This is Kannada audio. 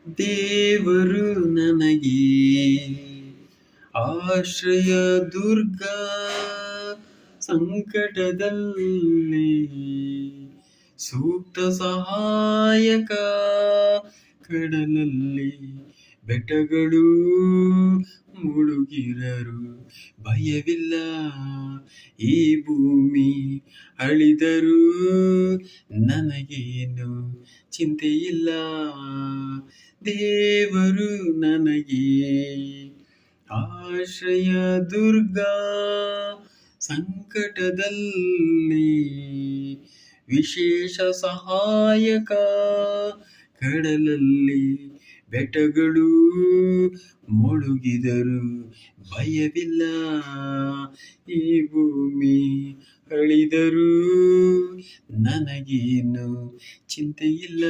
ದೇವರು ನನಗೆ ಆಶ್ರಯ ದುರ್ಗ, ಸಂಕಟದಲ್ಲಿ ಸೂಕ್ತ ಸಹಾಯಕ. ಕಡಲಲ್ಲಿ ಬೆಟ್ಟಗಳು ಮುಳುಗಿರರು ಭಯವಿಲ್ಲ, ಈ ಭೂಮಿ ಅಳಿದರೂ ನನಗೇನು ಚಿಂತೆಯಿಲ್ಲ. ದೇವರು ನನಗೆ ಆಶ್ರಯ ದುರ್ಗ, ಸಂಕಟದಲ್ಲಿ ವಿಶೇಷ ಸಹಾಯಕ. ಕಡಲಲ್ಲಿ ಬೆಟ್ಟಗಳು ಮುಳುಗಿದರು ಭಯವಿಲ್ಲ, ಈ ಭೂಮಿ ಅಳಿದರೂ ನನಗೇನು ಚಿಂತೆಯಿಲ್ಲ.